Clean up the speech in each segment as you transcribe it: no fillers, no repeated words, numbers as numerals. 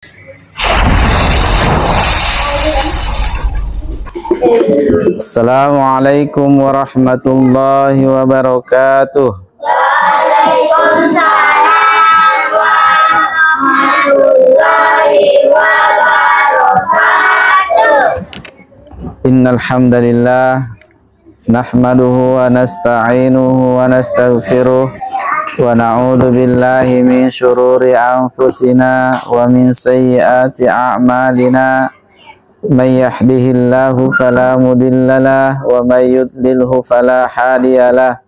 Assalamualaikum warahmatullahi wabarakatuh. Waalaikumsalam warahmatullahi wabarakatuh. Innal hamdalillah nahmaduhu wa nasta'inuhu wa nastaghfiruh wa na'udzu billahi min syururi anfusina wa min sayyiati a'malina. Man yahdihillahu fala mudhillalah wa may yudlilhu fala hadiyalah.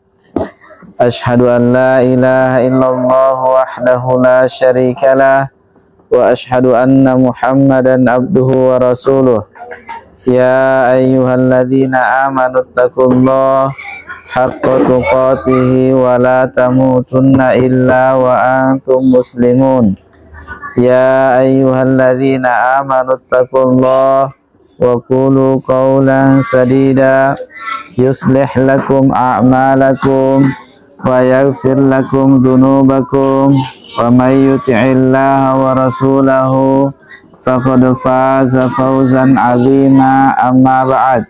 Ashhadu an la ilaha illallah wahdahu la syarikalah wa ashhadu anna Muhammadan abduhu wa rasuluh. Ya ayyuhalladzina amanu taqullaha haqqa tuqatih wa la tamutunna illa wa antum muslimun. Ya ayyuhalladzina amanu taqullaha wa qulu qawlan sadida yuslih lakum a'malakum wa yaghfir lakum dhunubakum wa may yuti'illaha wa rasulahu faqad faza fawzan 'azima. Amma ba'd,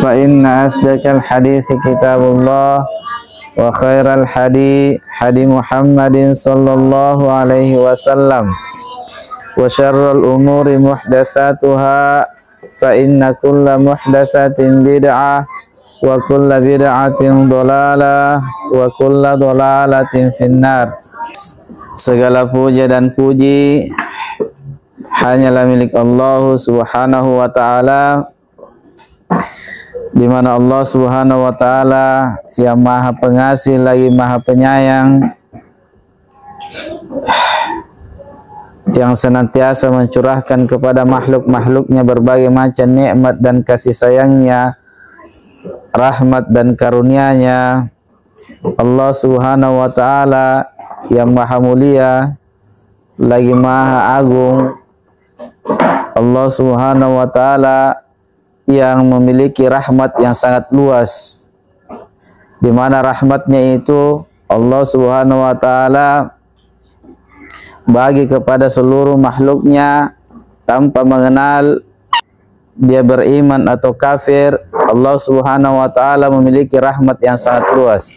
fa inna asdaqal hadithi kitabullah wa khairal hadi Muhammadin sallallahu alaihi wasallam wa syarrul umuri muhdatsatuha fa inna kulla muhdatsatin bid'ah wa kulla bid'atin dhalalah wa kulla dhalalatin finnar. Segala puja dan puji hanyalah milik Allah Subhanahu wa ta'ala, di mana Allah Subhanahu wa ta'ala yang maha pengasih lagi maha penyayang, yang senantiasa mencurahkan kepada makhluk-makhluknya berbagai macam nikmat dan kasih sayangnya, rahmat dan karunia-Nya. Allah Subhanahu wa ta'ala yang maha mulia lagi maha agung. Allah Subhanahu wa ta'ala yang memiliki rahmat yang sangat luas, di mana rahmatnya itu Allah Subhanahu wa ta'ala bagi kepada seluruh makhluknya tanpa mengenal dia beriman atau kafir. Allah Subhanahu wa ta'ala memiliki rahmat yang sangat luas.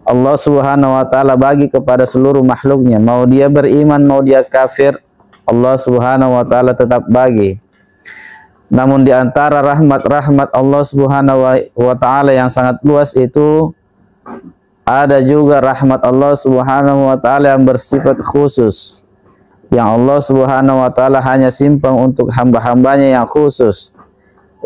Allah Subhanahu wa ta'ala bagi kepada seluruh makhluknya, mau dia beriman mau dia kafir, Allah Subhanahu wa ta'ala tetap bagi. Namun di antara rahmat-rahmat Allah Subhanahu wa ta'ala yang sangat luas itu ada juga rahmat Allah Subhanahu wa ta'ala yang bersifat khusus, yang Allah Subhanahu wa ta'ala hanya simpan untuk hamba-hambanya yang khusus,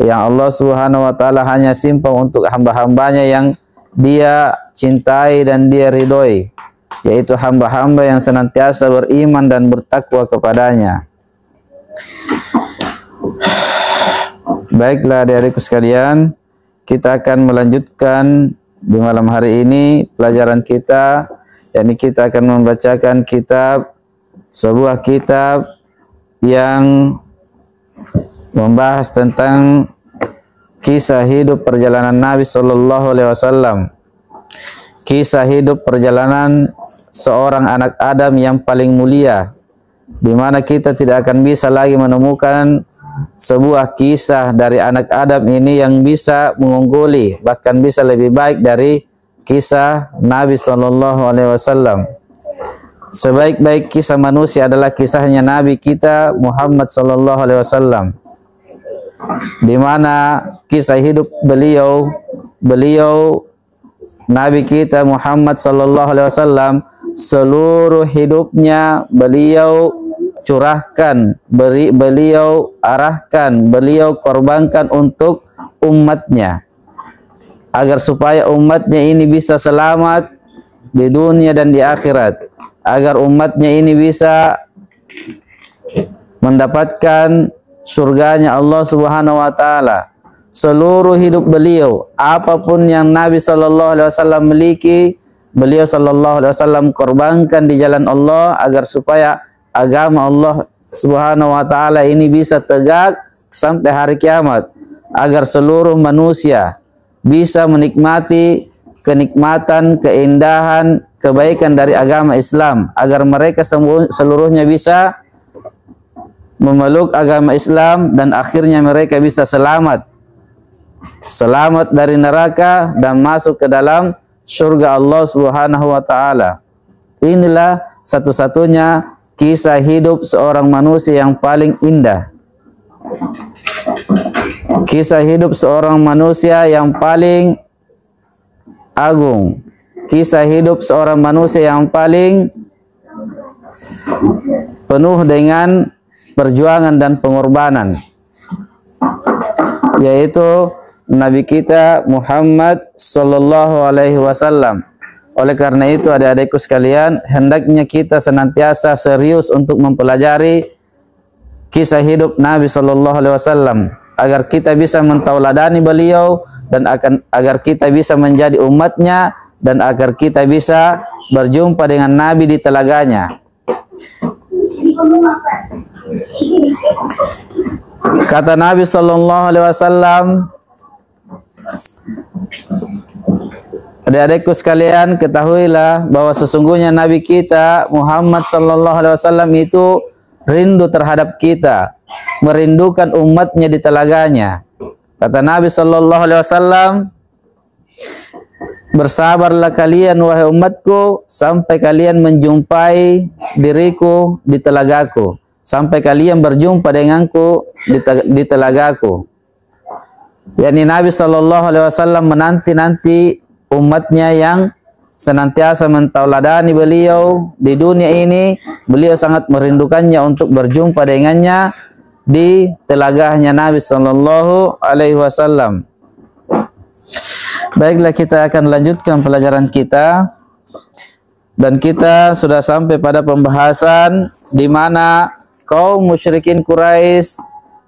yang Allah Subhanahu wa ta'ala hanya simpan untuk hamba-hambanya yang dia cintai dan dia ridhoi, yaitu hamba-hamba yang senantiasa beriman dan bertakwa kepadanya. Baiklah adik-adikku sekalian, kita akan melanjutkan di malam hari ini pelajaran kita, yakni kita akan membacakan sebuah kitab yang membahas tentang kisah hidup perjalanan Nabi Sallallahu Alaihi Wasallam, kisah hidup perjalanan seorang anak Adam yang paling mulia, di mana kita tidak akan bisa lagi menemukan sebuah kisah dari anak Adam ini yang bisa mengungguli, bahkan bisa lebih baik dari kisah Nabi Sallallahu Alaihi Wasallam. Sebaik-baik kisah manusia adalah kisahnya Nabi kita Muhammad Sallallahu Alaihi Wasallam, di mana kisah hidup beliau Nabi kita Muhammad Sallallahu Alaihi Wasallam, seluruh hidupnya beliau curahkan, beliau arahkan, beliau korbankan untuk umatnya, agar supaya umatnya ini bisa selamat di dunia dan di akhirat, agar umatnya ini bisa mendapatkan surganya Allah Subhanahu wa ta'ala. Seluruh hidup beliau, apapun yang Nabi Sallallahu Alaihi Wasallam miliki, beliau Sallallahu Alaihi Wasallam korbankan di jalan Allah, agar supaya agama Allah Subhanahu wa ta'ala ini bisa tegak sampai hari kiamat, agar seluruh manusia bisa menikmati kenikmatan, keindahan kebaikan dari agama Islam, agar mereka seluruhnya bisa memeluk agama Islam dan akhirnya mereka bisa selamat dari neraka dan masuk ke dalam surga Allah Subhanahu wa taala. Inilah satu-satunya kisah hidup seorang manusia yang paling indah. Kisah hidup seorang manusia yang paling agung. Kisah hidup seorang manusia yang paling penuh dengan perjuangan dan pengorbanan, yaitu Nabi kita Muhammad sallallahu alaihi wasallam. Oleh karena itu, adik-adikku sekalian, hendaknya kita senantiasa serius untuk mempelajari kisah hidup Nabi sallallahu alaihi wasallam agar kita bisa mentauladani beliau dan agar kita bisa menjadi umatnya dan agar kita bisa berjumpa dengan Nabi di telaganya. Kata Nabi sallallahu alaihi wasallam, adik-adikku sekalian, ketahuilah bahwa sesungguhnya Nabi kita Muhammad sallallahu alaihi wasallam itu rindu terhadap kita, merindukan umatnya di telaganya. Kata Nabi sallallahu alaihi wasallam, bersabarlah kalian wahai umatku sampai kalian menjumpai diriku di telagaku, sampai kalian berjumpa denganku di telagaku. yakni Nabi sallallahu alaihi wasallam menanti-nanti umatnya yang senantiasa mentauladani beliau di dunia ini. Beliau sangat merindukannya untuk berjumpa dengannya di telagahnya Nabi sallallahu alaihi wasallam. Baiklah, kita akan lanjutkan pelajaran kita, dan kita sudah sampai pada pembahasan di mana kaum musyrikin Quraisy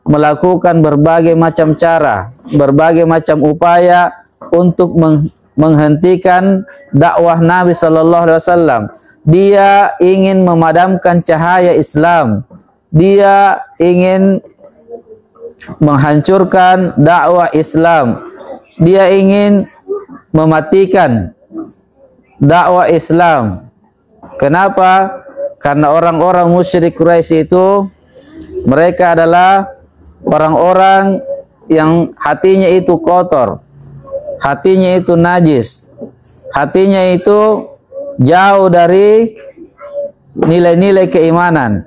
melakukan berbagai macam cara, berbagai macam upaya untuk menghentikan dakwah Nabi sallallahu alaihi wasallam. Dia ingin memadamkan cahaya Islam. Dia ingin menghancurkan dakwah Islam. Dia ingin mematikan dakwah Islam. Kenapa? Karena orang-orang musyrik Quraisy itu mereka adalah orang-orang yang hatinya itu kotor, hatinya itu najis, hatinya itu jauh dari nilai-nilai keimanan.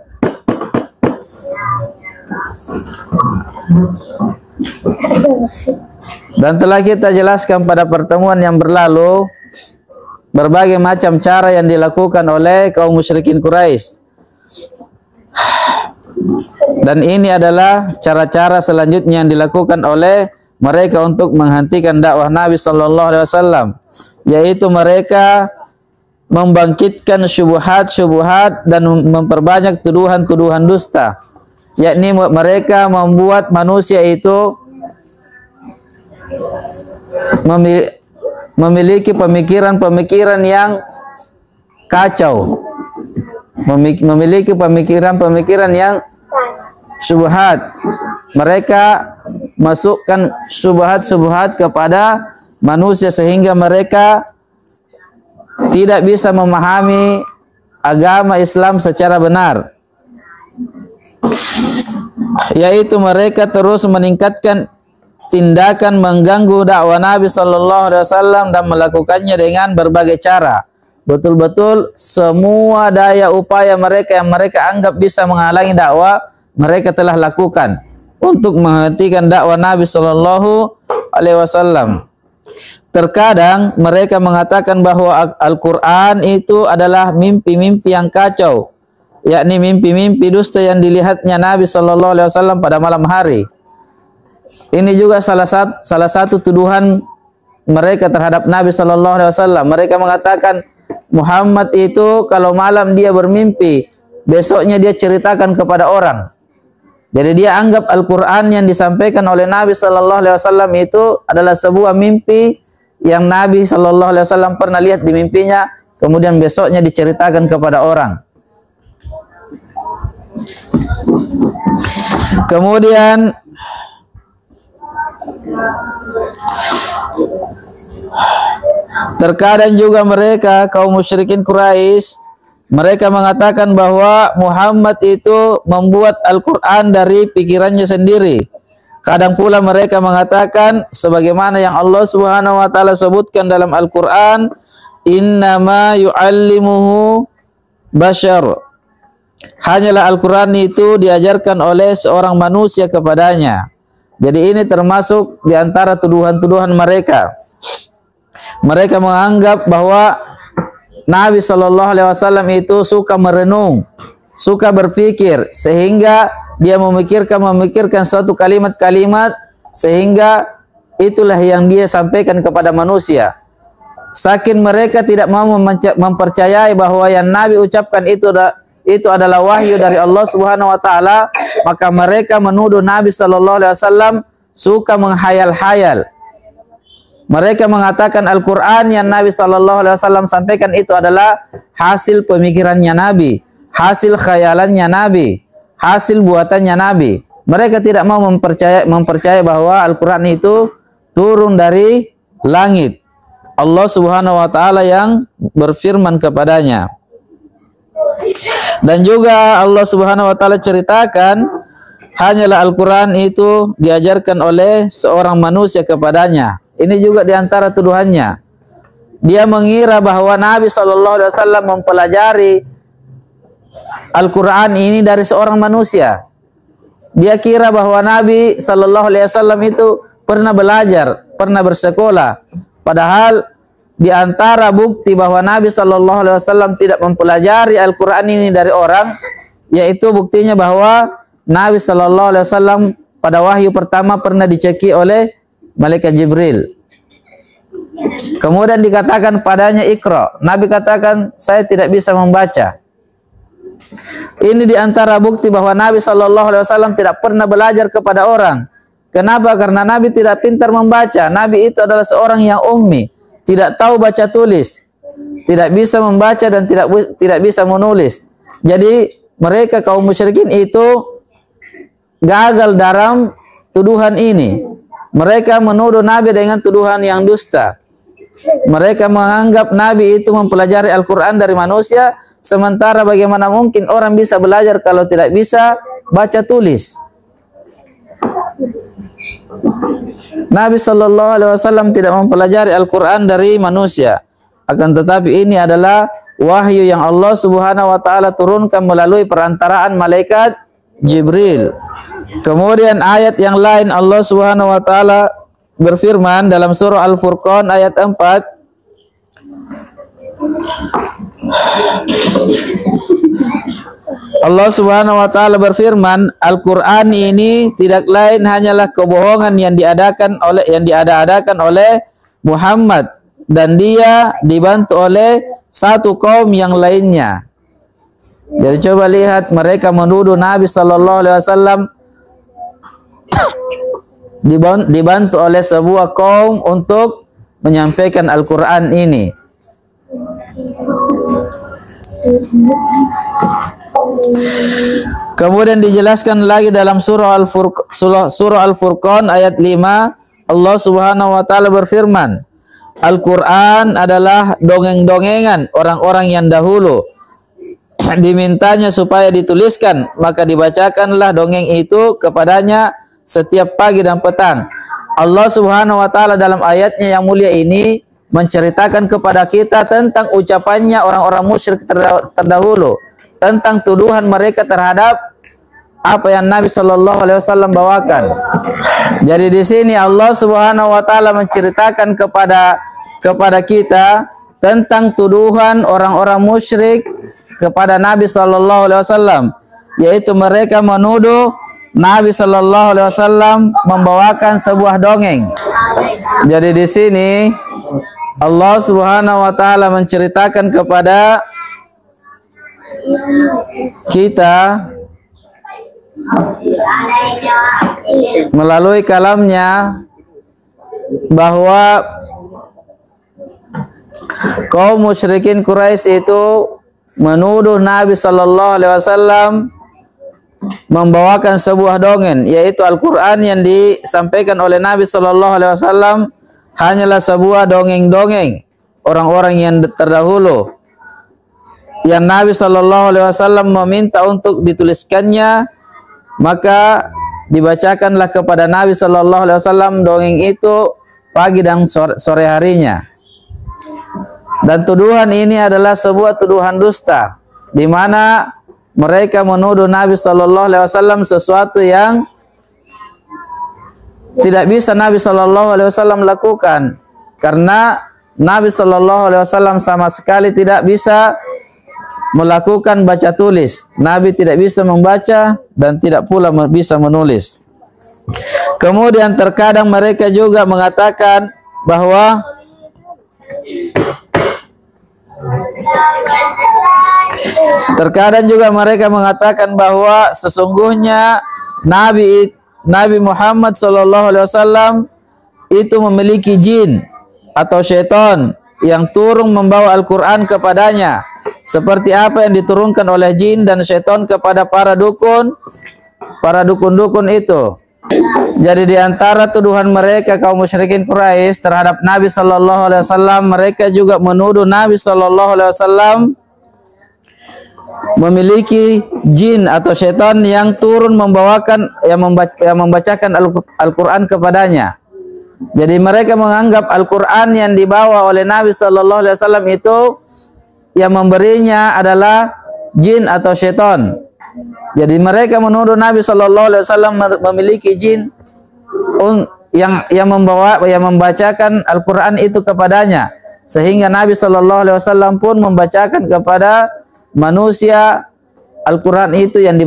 Dan telah kita jelaskan pada pertemuan yang berlalu berbagai macam cara yang dilakukan oleh kaum musyrikin Quraisy. Dan ini adalah cara-cara selanjutnya yang dilakukan oleh mereka untuk menghentikan dakwah Nabi sallallahu alaihi wasallam, yaitu mereka membangkitkan syubhat-syubhat dan memperbanyak tuduhan-tuduhan dusta. Yakni mereka membuat manusia itu memiliki pemikiran-pemikiran yang kacau, memiliki pemikiran-pemikiran yang syubhat. Mereka masukkan syubhat-syubhat kepada manusia sehingga mereka tidak bisa memahami agama Islam secara benar. Yaitu mereka terus meningkatkan tindakan mengganggu dakwah Nabi sallallahu alaihi wasallam dan melakukannya dengan berbagai cara. Betul-betul semua daya upaya mereka yang mereka anggap bisa menghalangi dakwah, mereka telah lakukan untuk menghentikan dakwah Nabi sallallahu alaihi wasallam. Terkadang mereka mengatakan bahwa Al-Qur'an itu adalah mimpi-mimpi yang kacau, yakni mimpi-mimpi dusta yang dilihatnya Nabi sallallahu alaihi wasallam pada malam hari. Ini juga salah satu tuduhan mereka terhadap Nabi sallallahu alaihi wasallam. Mereka mengatakan Muhammad itu kalau malam dia bermimpi, besoknya dia ceritakan kepada orang. Jadi dia anggap Al-Qur'an yang disampaikan oleh Nabi sallallahu alaihi wasallam itu adalah sebuah mimpi yang Nabi sallallahu alaihi wasallam pernah lihat di mimpinya, kemudian besoknya diceritakan kepada orang. Kemudian Terkadang juga mereka kaum musyrikin Quraisy mereka mengatakan bahwa Muhammad itu membuat Al-Quran dari pikirannya sendiri. Kadang pula mereka mengatakan sebagaimana yang Allah Subhanahu wa taala sebutkan dalam Al-Quran, innama yu'allimuhu bashar. Hanyalah Al-Quran itu diajarkan oleh seorang manusia kepadanya. Jadi ini termasuk di antara tuduhan-tuduhan mereka. Mereka menganggap bahwa Nabi Shallallahu Alaihi Wasallam itu suka merenung, suka berpikir, sehingga dia memikirkan suatu kalimat-kalimat, sehingga itulah yang dia sampaikan kepada manusia. Saking mereka tidak mau mempercayai bahwa yang Nabi ucapkan itu adalah wahyu dari Allah Subhanahu Wa Taala, maka mereka menuduh Nabi Shallallahu Alaihi Wasallam suka menghayal-hayal. Mereka mengatakan Al-Quran yang Nabi Sallallahu Alaihi Wasallam sampaikan itu adalah hasil pemikirannya Nabi, hasil khayalannya Nabi, hasil buatannya Nabi. Mereka tidak mau mempercayai bahwa Al-Quran itu turun dari langit. Allah Subhanahu Wa Taala yang berfirman kepadanya. Dan juga Allah Subhanahu Wa Taala ceritakan hanyalah Al-Quran itu diajarkan oleh seorang manusia kepadanya. Ini juga diantara tuduhannya. Dia mengira bahwa Nabi Shallallahu Alaihi Wasallam mempelajari Al-Quran ini dari seorang manusia. Dia kira bahwa Nabi Shallallahu Alaihi Wasallam itu pernah belajar, pernah bersekolah. Padahal di antara bukti bahwa Nabi Shallallahu Alaihi Wasallam tidak mempelajari Al-Quran ini dari orang, yaitu buktinya bahwa Nabi Shallallahu Alaihi Wasallam pada wahyu pertama pernah diceki oleh Malaikat Jibril. Kemudian dikatakan padanya Iqra. Nabi katakan saya tidak bisa membaca. Ini diantara bukti bahwa Nabi Shallallahu Alaihi Wasallam tidak pernah belajar kepada orang. Kenapa? Karena Nabi tidak pintar membaca. Nabi itu adalah seorang yang ummi, tidak tahu baca tulis, tidak bisa membaca dan tidak bisa menulis. Jadi mereka kaum musyrikin itu gagal dalam tuduhan ini. Mereka menuduh Nabi dengan tuduhan yang dusta. Mereka menganggap Nabi itu mempelajari Al-Quran dari manusia, sementara bagaimana mungkin orang bisa belajar kalau tidak bisa baca tulis. Nabi Shallallahu Alaihi Wasallam tidak mempelajari Al-Quran dari manusia. Akan tetapi ini adalah wahyu yang Allah Subhanahu Wa Taala turunkan melalui perantaraan malaikat Jibril. Kemudian ayat yang lain Allah Subhanahu Wa Taala berfirman dalam surah Al-Furqan ayat 4. Allah Subhanahu Wa Taala berfirman, Al-Quran ini tidak lain hanyalah kebohongan yang diada-adakan oleh Muhammad, dan dia dibantu oleh satu kaum yang lainnya. Jadi coba lihat, mereka menuduh Nabi Sallallahu Alaihi Wasallam dibantu oleh sebuah kaum untuk menyampaikan Al-Quran ini. Kemudian dijelaskan lagi dalam surah Al-Furqan ayat 5, Allah Subhanahu Wa Taala berfirman, Al-Quran adalah dongeng-dongengan orang-orang yang dahulu. Dimintanya supaya dituliskan, maka dibacakanlah dongeng itu kepadanya setiap pagi dan petang. Allah Subhanahu Wa Taala dalam ayatnya yang mulia ini menceritakan kepada kita tentang ucapannya orang-orang musyrik terdahulu, tentang tuduhan mereka terhadap apa yang Nabi Shallallahu Alaihi Wasallam bawakan. Jadi di sini Allah Subhanahu Wa Taala menceritakan kepada kita tentang tuduhan orang-orang musyrik kepada Nabi Shallallahu Alaihi Wasallam, yaitu mereka menuduh Nabi Shallallahu Alaihi Wasallam membawakan sebuah dongeng. Jadi di sini Allah Subhanahu Wa Taala menceritakan kepada kita melalui kalamnya bahwa kaum musyrikin Quraisy itu menuduh Nabi Sallallahu Alaihi Wasallam membawakan sebuah dongeng, yaitu Al-Quran yang disampaikan oleh Nabi Sallallahu Alaihi Wasallam hanyalah sebuah dongeng-dongeng orang-orang yang terdahulu yang Nabi Shallallahu Alaihi Wasallam meminta untuk dituliskannya, maka dibacakanlah kepada Nabi Shallallahu Alaihi Wasallam dongeng itu pagi dan sore harinya. Dan tuduhan ini adalah sebuah tuduhan dusta, di mana mereka menuduh Nabi Shallallahu Alaihi Wasallam sesuatu yang tidak bisa Nabi Shallallahu Alaihi Wasallam lakukan, karena Nabi Shallallahu Alaihi Wasallam sama sekali tidak bisa melakukan baca tulis. Nabi tidak bisa membaca dan tidak pula bisa menulis. Kemudian terkadang mereka juga mengatakan bahwa sesungguhnya Nabi Muhammad SAW itu memiliki jin atau syaitan yang turun membawa Al-Quran kepadanya, seperti apa yang diturunkan oleh jin dan syaitan kepada para dukun itu. Jadi di antara tuduhan mereka kaum musyrikin Quraisy terhadap Nabi Sallallahu Alaihi Wasallam, mereka juga menuduh Nabi Sallallahu Alaihi Wasallam memiliki jin atau syaitan yang turun membacakan Al-Quran kepadanya. Jadi mereka menganggap Al-Quran yang dibawa oleh Nabi Sallallahu Alaihi Wasallam itu yang memberinya adalah jin atau syaitan. Jadi mereka menuduh Nabi Sallallahu Alaihi Wasallam memiliki jin yang membacakan Al-Quran itu kepadanya, sehingga Nabi Sallallahu Alaihi Wasallam pun membacakan kepada manusia Al-Quran itu yang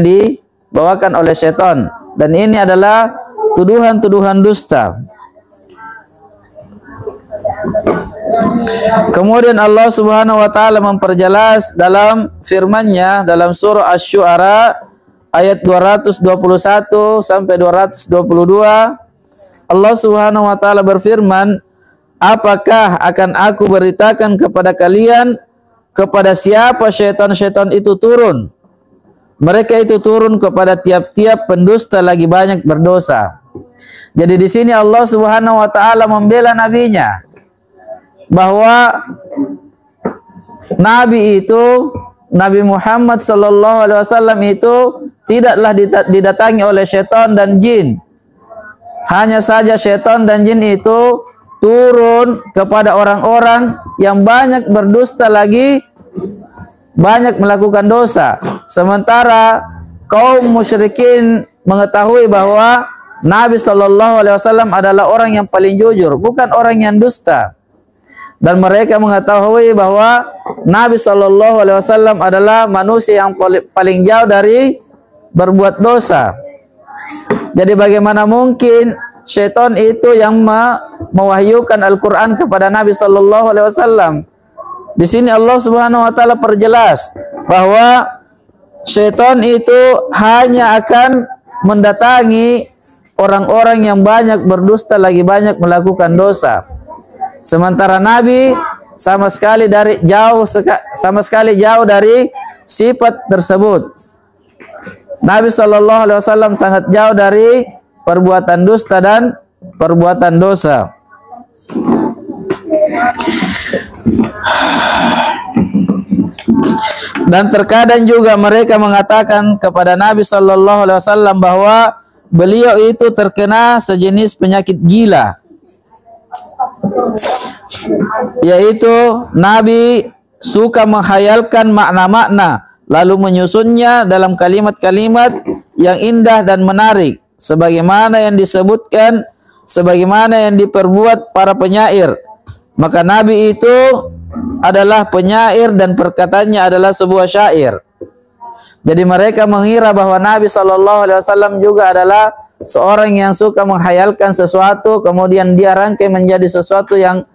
dibawakan oleh syaitan. Dan ini adalah tuduhan-tuduhan dusta. Kemudian Allah Subhanahu wa taala memperjelas dalam firman-Nya dalam surah Asy-Syu'ara ayat 221 sampai 222. Allah Subhanahu wa taala berfirman, "Apakah akan aku beritakan kepada kalian kepada siapa syaitan-syaitan itu turun? Mereka itu turun kepada tiap-tiap pendusta lagi banyak berdosa." Jadi di sini Allah Subhanahu wa taala membela nabinya, bahwa Nabi Muhammad Sallallahu Alaihi Wasallam itu tidaklah didatangi oleh syaitan dan jin. Hanya saja syaitan dan jin itu turun kepada orang-orang yang banyak berdusta lagi banyak melakukan dosa. Sementara kaum musyrikin mengetahui bahwa Nabi Sallallahu Alaihi Wasallam adalah orang yang paling jujur, bukan orang yang dusta. Dan mereka mengetahui bahwa Nabi Sallallahu Alaihi Wasallam adalah manusia yang paling jauh dari berbuat dosa. Jadi bagaimana mungkin syaitan itu yang mewahyukan Al-Quran kepada Nabi Sallallahu Alaihi Wasallam? Di sini Allah Subhanahu Wa Taala perjelas bahwa syaitan itu hanya akan mendatangi orang-orang yang banyak berdusta lagi banyak melakukan dosa. Sementara Nabi sama sekali jauh dari sifat tersebut. Nabi Sallallahu Alaihi Wasallam sangat jauh dari perbuatan dusta dan perbuatan dosa. Dan terkadang juga mereka mengatakan kepada Nabi Sallallahu Alaihi Wasallam bahwa beliau itu terkena sejenis penyakit gila, yaitu Nabi suka menghayalkan makna-makna lalu menyusunnya dalam kalimat-kalimat yang indah dan menarik, sebagaimana yang diperbuat para penyair. Maka Nabi itu adalah penyair dan perkataannya adalah sebuah syair. Jadi mereka mengira bahwa Nabi Sallallahu Alaihi Wasallam juga adalah seorang yang suka menghayalkan sesuatu, kemudian dia rangkai menjadi sesuatu yang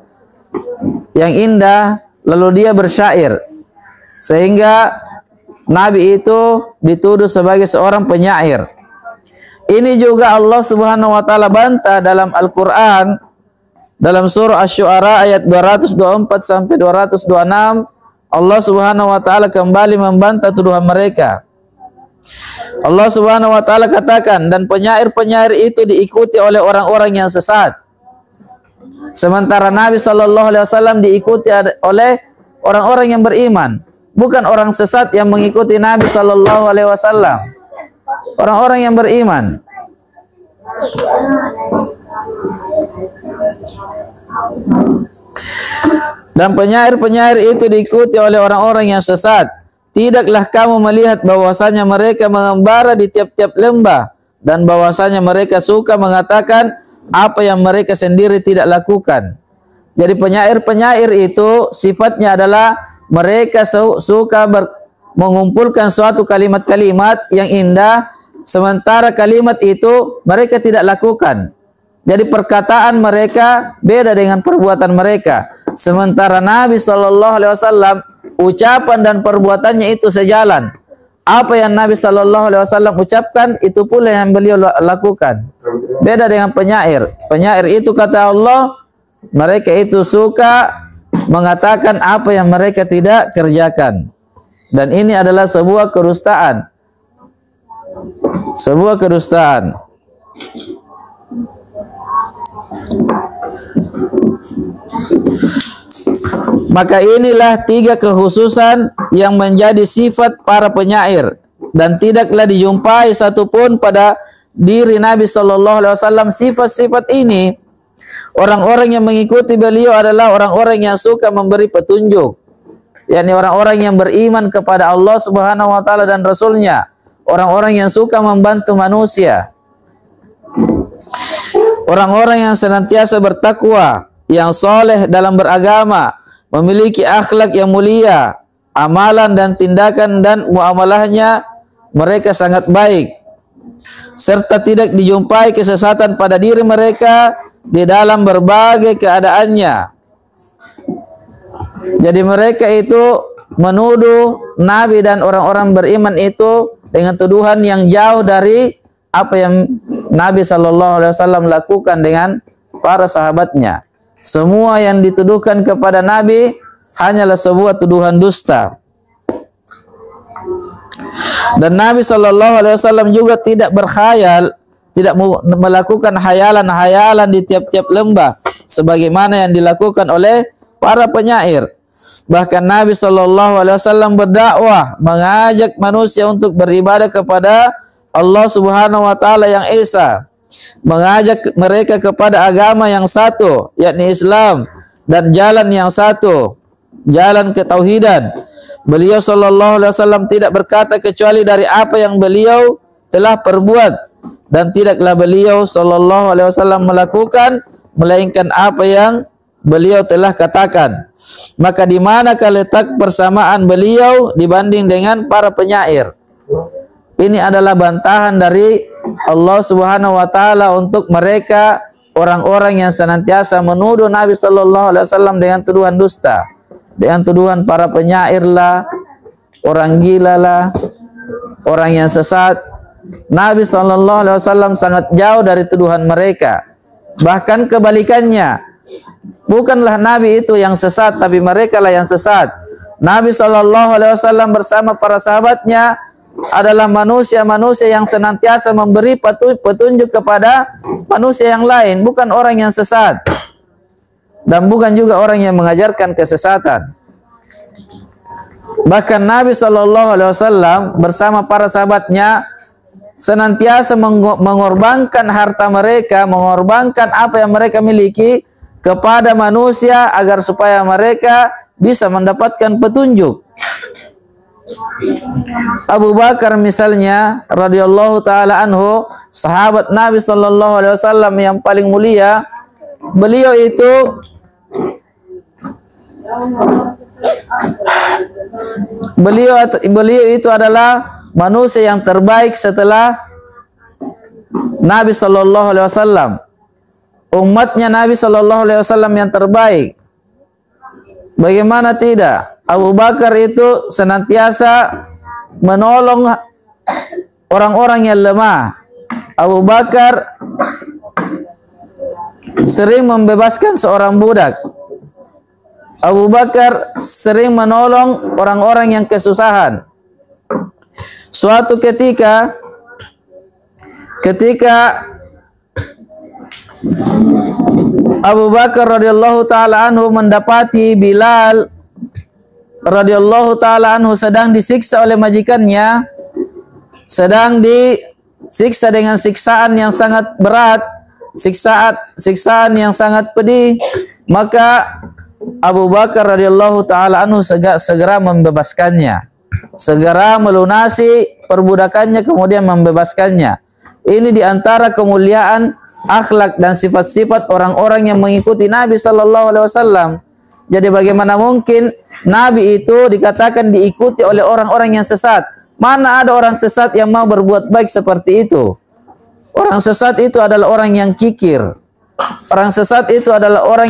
indah, lalu dia bersyair, sehingga Nabi itu dituduh sebagai seorang penyair. Ini juga Allah Subhanahu Wa Taala bantah dalam Al-Quran dalam surah Asy-Syu'ara ayat 224 sampai 226. Allah Subhanahu Wa Taala kembali membantah tuduhan mereka. Allah Subhanahu Wa Taala katakan, dan penyair-penyair itu diikuti oleh orang-orang yang sesat. Sementara Nabi Shallallahu Alaihi Wasallam diikuti oleh orang-orang yang beriman, bukan orang sesat yang mengikuti Nabi Shallallahu Alaihi Wasallam. Orang-orang yang beriman. Dan penyair-penyair itu diikuti oleh orang-orang yang sesat. Tidaklah kamu melihat bahwasanya mereka mengembara di tiap-tiap lembah, dan bahwasanya mereka suka mengatakan apa yang mereka sendiri tidak lakukan. Jadi penyair-penyair itu sifatnya adalah mereka suka mengumpulkan suatu kalimat-kalimat yang indah, sementara kalimat itu mereka tidak lakukan. Jadi perkataan mereka beda dengan perbuatan mereka. Sementara Nabi Shallallahu Alaihi Wasallam ucapan dan perbuatannya itu sejalan. Apa yang Nabi Shallallahu Alaihi Wasallam ucapkan itu pula yang beliau lakukan. Beda dengan penyair. Penyair itu kata Allah, mereka itu suka mengatakan apa yang mereka tidak kerjakan. Dan ini adalah sebuah kedustaan. Sebuah kedustaan. Maka inilah 3 kekhususan yang menjadi sifat para penyair, dan tidaklah dijumpai satupun pada diri Nabi Shallallahu Alaihi Wasallam sifat-sifat ini. Orang-orang yang mengikuti beliau adalah orang-orang yang suka memberi petunjuk, yakni orang-orang yang beriman kepada Allah Subhanahu Wa Taala dan Rasulnya, orang-orang yang suka membantu manusia, orang-orang yang senantiasa bertakwa, yang soleh dalam beragama, memiliki akhlak yang mulia, amalan dan tindakan dan muamalahnya mereka sangat baik, serta tidak dijumpai kesesatan pada diri mereka di dalam berbagai keadaannya. Jadi mereka itu menuduh Nabi dan orang-orang beriman itu dengan tuduhan yang jauh dari apa yang Nabi Shallallahu Alaihi Wasallam lakukan dengan para sahabatnya. Semua yang dituduhkan kepada Nabi hanyalah sebuah tuduhan dusta. Dan Nabi Shallallahu Alaihi Wasallam juga tidak berkhayal, tidak melakukan hayalan-hayalan di tiap-tiap lembah, sebagaimana yang dilakukan oleh para penyair. Bahkan Nabi Shallallahu Alaihi Wasallam berdakwah, mengajak manusia untuk beribadah kepada Allah Subhanahu Wa Taala yang esa, mengajak mereka kepada agama yang satu, yakni Islam, dan jalan yang satu, jalan ketauhidan. Beliau Shallallahu Alaihi Wasallam tidak berkata kecuali dari apa yang beliau telah perbuat, dan tidaklah beliau Shallallahu Alaihi Wasallam melakukan melainkan apa yang beliau telah katakan. Maka di manakah letak persamaan beliau dibanding dengan para penyair? Ini adalah bantahan dari Allah Subhanahu Wa Taala untuk mereka, orang-orang yang senantiasa menuduh Nabi Shallallahu Alaihi Wasallam dengan tuduhan dusta, dengan tuduhan para penyair lah, orang gila lah, orang yang sesat. Nabi Shallallahu Alaihi Wasallam sangat jauh dari tuduhan mereka. Bahkan kebalikannya, bukanlah Nabi itu yang sesat, tapi mereka lah yang sesat. Nabi Shallallahu Alaihi Wasallam bersama para sahabatnya adalah manusia-manusia yang senantiasa memberi petunjuk kepada manusia yang lain, bukan orang yang sesat, dan bukan juga orang yang mengajarkan kesesatan. Bahkan Nabi Shallallahu Alaihi Wasallam bersama para sahabatnya senantiasa mengorbankan harta mereka, mengorbankan apa yang mereka miliki kepada manusia agar supaya mereka bisa mendapatkan petunjuk. Abu Bakar misalnya radhiyallahu taala anhu, sahabat Nabi Shallallahu Alaihi Wasallam yang paling mulia, beliau itu adalah manusia yang terbaik setelah Nabi Shallallahu Alaihi Wasallam. Umatnya Nabi Shallallahu Alaihi Wasallam yang terbaik. Bagaimana tidak? Abu Bakar itu senantiasa menolong orang-orang yang lemah. Abu Bakar sering membebaskan seorang budak. Abu Bakar sering menolong orang-orang yang kesusahan. Suatu ketika Abu Bakar radhiyallahu taala anhu mendapati Bilal radhiyallahu taala anhu sedang disiksa oleh majikannya, sedang disiksa dengan siksaan yang sangat berat, siksaan yang sangat pedih. Maka Abu Bakar radhiyallahu taala anhu segera membebaskannya, segera melunasi perbudakannya, kemudian membebaskannya. Ini diantara kemuliaan akhlak dan sifat-sifat orang-orang yang mengikuti Nabi Sallallahu Alaihi Wasallam. Jadi bagaimana mungkin Nabi itu dikatakan diikuti oleh orang-orang yang sesat? Mana ada orang sesat yang mau berbuat baik seperti itu? Orang sesat itu adalah orang yang kikir. Orang sesat itu adalah orang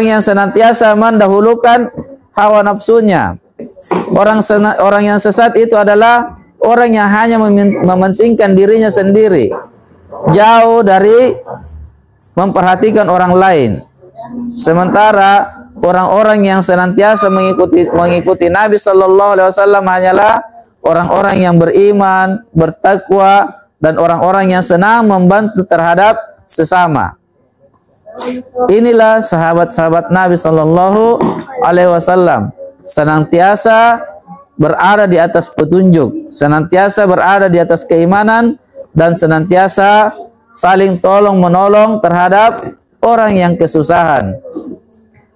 yang senantiasa mendahulukan hawa nafsunya. Orang yang sesat itu adalah orang yang hanya mementingkan dirinya sendiri, jauh dari memperhatikan orang lain. Sementara orang-orang yang senantiasa mengikuti Nabi Sallallahu Alaihi Wasallam hanyalah orang-orang yang beriman, bertakwa, dan orang-orang yang senang membantu terhadap sesama. Inilah sahabat-sahabat Nabi Sallallahu Alaihi Wasallam, senantiasa berada di atas petunjuk, senantiasa berada di atas keimanan, dan senantiasa saling tolong menolong terhadap orang yang kesusahan.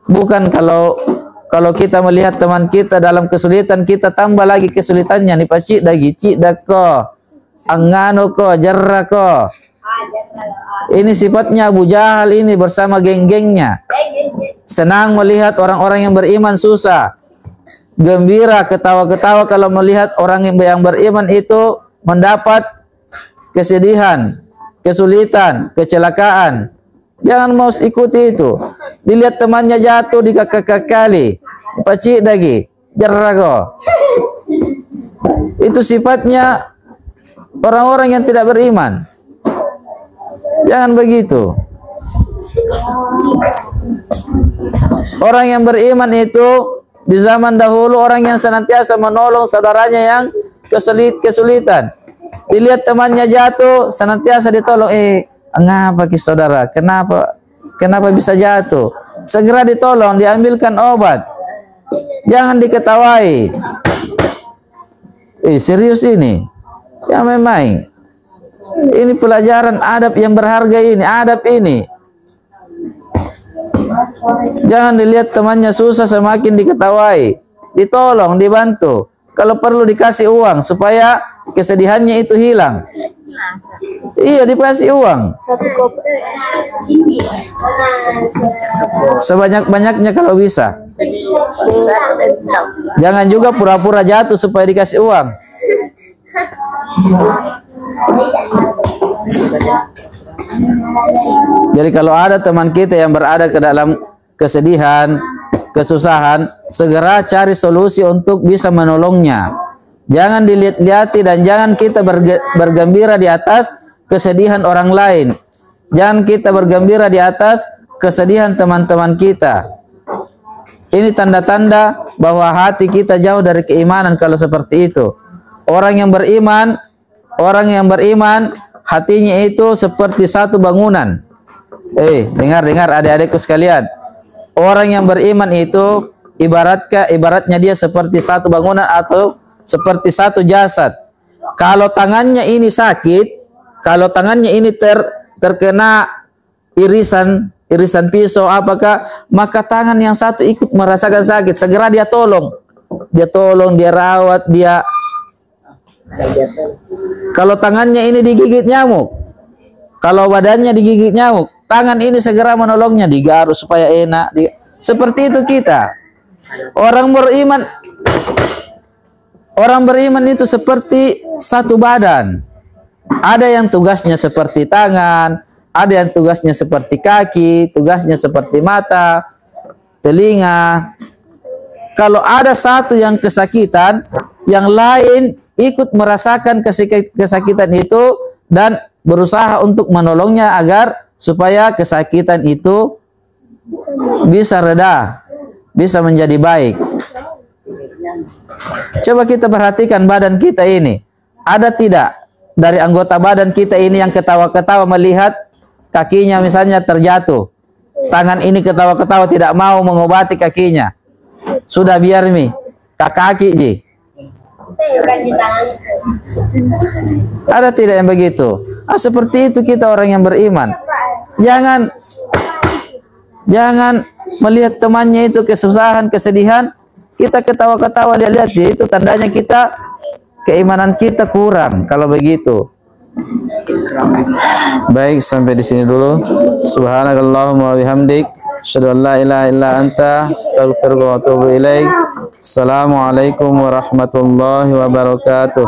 Bukan kalau kita melihat teman kita dalam kesulitan, kita tambah lagi kesulitannya, nih pacik lagi, cik dako, angano ko, jarra ko. Ini sifatnya Abu Jahal ini bersama geng-gengnya. Senang melihat orang-orang yang beriman susah, gembira, ketawa-ketawa kalau melihat orang yang beriman itu mendapat kesedihan, kesulitan, kecelakaan. Jangan mau ikuti itu. Dilihat temannya jatuh di kali, pacik lagi, jarrago. Itu sifatnya orang-orang yang tidak beriman. Jangan begitu. Orang yang beriman itu di zaman dahulu orang yang senantiasa menolong saudaranya yang kesulitan. Dilihat temannya jatuh, senantiasa ditolong. Ngapa ki saudara? Kenapa bisa jatuh? Segera ditolong, diambilkan obat. Jangan diketawai. Serius ini. Ya memang. Ini pelajaran adab yang berharga ini, adab ini. Jangan dilihat temannya susah semakin diketawai. Ditolong, dibantu. Kalau perlu dikasih uang supaya kesedihannya itu hilang. Iya, dikasih uang. Sebanyak-banyaknya kalau bisa. Jangan juga pura-pura jatuh supaya dikasih uang. Jadi kalau ada teman kita yang berada ke dalam kesedihan, kesusahan, segera cari solusi untuk bisa menolongnya. Jangan dilihat-lihati dan jangan kita bergembira di atas kesedihan orang lain. Jangan kita bergembira di atas kesedihan teman-teman kita. Ini tanda-tanda bahwa hati kita jauh dari keimanan kalau seperti itu. Orang yang beriman, hatinya itu seperti satu bangunan. Dengar adik-adikku sekalian. Orang yang beriman itu ibaratnya dia seperti satu bangunan atau seperti satu jasad. Kalau tangannya ini sakit, kalau tangannya ini terkena irisan pisau apakah, maka tangan yang satu ikut merasakan sakit. Segera dia tolong, dia rawat, dia. Kalau tangannya ini digigit nyamuk, kalau badannya digigit nyamuk, tangan ini segera menolongnya, digaruk supaya enak. Seperti itu kita. Orang beriman itu seperti satu badan. Ada yang tugasnya seperti tangan, ada yang tugasnya seperti kaki, tugasnya seperti mata, telinga. Kalau ada satu yang kesakitan, yang lain ikut merasakan kesakitan itu dan berusaha untuk menolongnya agar supaya kesakitan itu bisa reda, bisa menjadi baik. Coba kita perhatikan badan kita ini. Ada tidak dari anggota badan kita ini yang ketawa-ketawa melihat kakinya misalnya terjatuh. Tangan ini ketawa-ketawa tidak mau mengobati kakinya. Sudah biar mi, kaki ji. Ada tidak yang begitu? Seperti itu kita orang yang beriman. Jangan melihat temannya itu kesusahan, kesedihan, kita ketawa-ketawa lihat-lihat, itu tandanya kita keimanan kita kurang kalau begitu. Baik, sampai di sini dulu. Subhanakallahumma wa bihamdik, asyhadu an la ilaha illa anta, astaghfiruka wa atubu ilaik. Assalamualaikum warahmatullahi wabarakatuh.